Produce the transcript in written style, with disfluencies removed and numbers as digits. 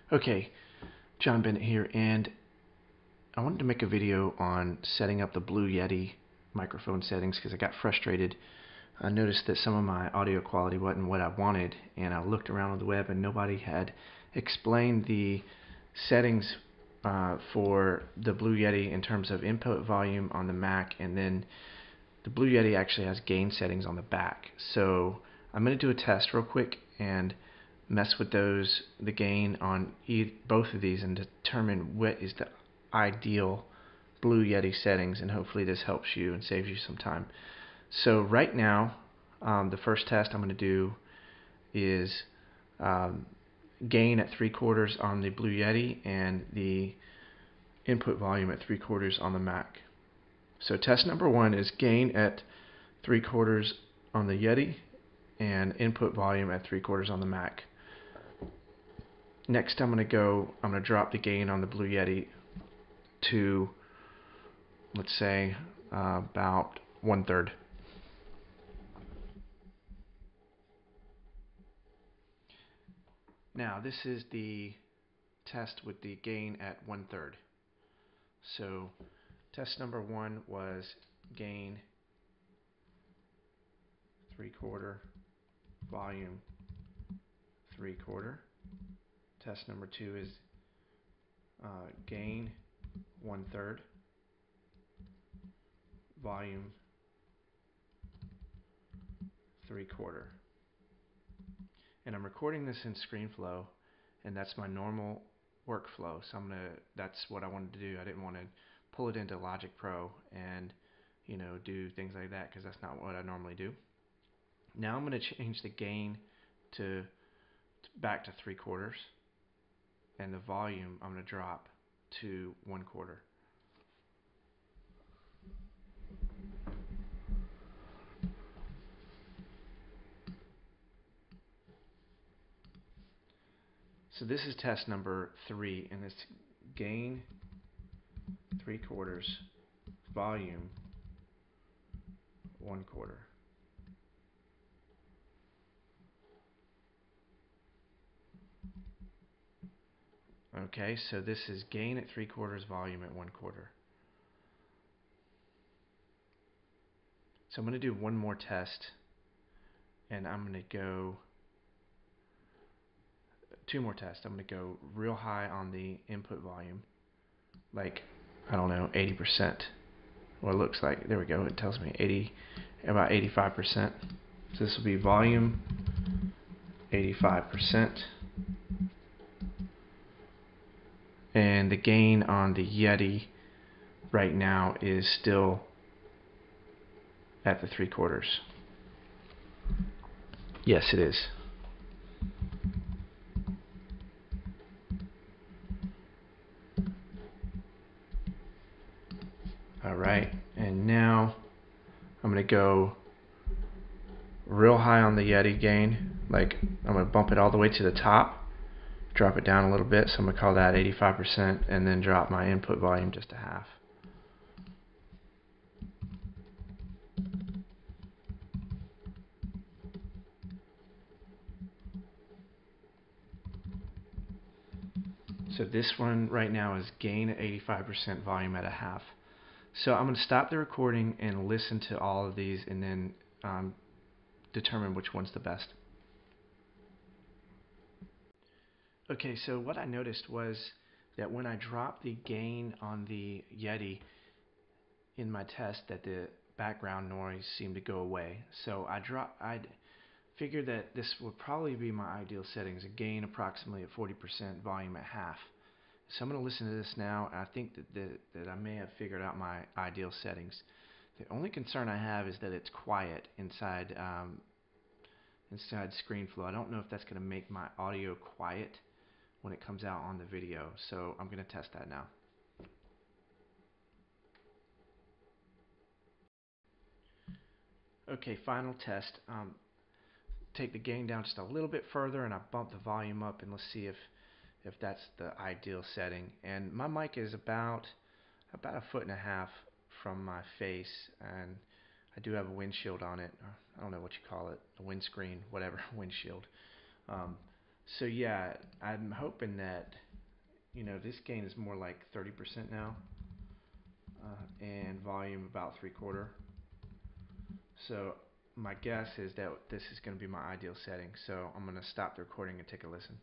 Okay, John Bennett here, and I wanted to make a video on setting up the Blue Yetti microphone settings because I got frustrated. I noticed that some of my audio quality wasn't what I wanted, and I looked around on the web and nobody had explained the settings for the Blue Yetti in terms of input volume on the Mac, and then the Blue Yetti actually has gain settings on the back. So I'm going to do a test real quick and mess with the gain on both of these, and determine what is the ideal Blue Yetti settings, and hopefully this helps you and saves you some time. So right now, the first test I'm going to do is gain at 3/4 on the Blue Yetti and the input volume at 3/4 on the Mac. So test number 1 is gain at 3/4 on the Yetti and input volume at 3/4 on the Mac. Next I'm going to drop the gain on the Blue Yetti to, let's say, about 1/3. Now this is the test with the gain at 1/3. So test number 1 was gain 3/4, volume 3/4. Test number 2 is gain 1/3, volume 3/4. And I'm recording this in ScreenFlow, and that's my normal workflow. So that's what I wanted to do. I didn't want to pull it into Logic Pro and do things like that, because that's not what I normally do. Now I'm going to change the gain back to 3/4, and the volume I'm going to drop to 1/4. So this is test number 3, and it's gain 3/4, volume 1/4. Okay, so this is gain at 3/4, volume at 1/4. So I'm going to do one more test, and I'm going to go 2 more tests. I'm going to go real high on the input volume, like, I don't know, 80%. Well, it looks like, there we go, it tells me about 85%. So this will be volume 85%. And the gain on the Yetti right now is still at the 3/4. Yes, it is. Alright, and now I'm going to go real high on the Yetti gain. Like, I'm going to bump it all the way to the top, drop it down a little bit, so I'm going to call that 85%, and then drop my input volume just a half. So this one right now is gain at 85%, volume at a half. So I'm going to stop the recording and listen to all of these, and then determine which one's the best. Okay, so what I noticed was that when I dropped the gain on the Yetti in my test, that the background noise seemed to go away. So I figured that this would probably be my ideal settings: a gain approximately at 40%, volume at half. So I'm going to listen to this now, and I think that I may have figured out my ideal settings. The only concern I have is that it's quiet inside ScreenFlow. I don't know if that's going to make my audio quiet when it comes out on the video, so I'm going to test that now. Okay, final test. Take the gain down just a little bit further, and I bump the volume up, and let's see if that's the ideal setting. And my mic is about 1.5 feet from my face, and I do have a windshield on it. I don't know what you call it, a windscreen, whatever, windshield. So yeah, I'm hoping that, this gain is more like 30% now, and volume about 3/4. So my guess is that this is going to be my ideal setting. So I'm going to stop the recording and take a listen.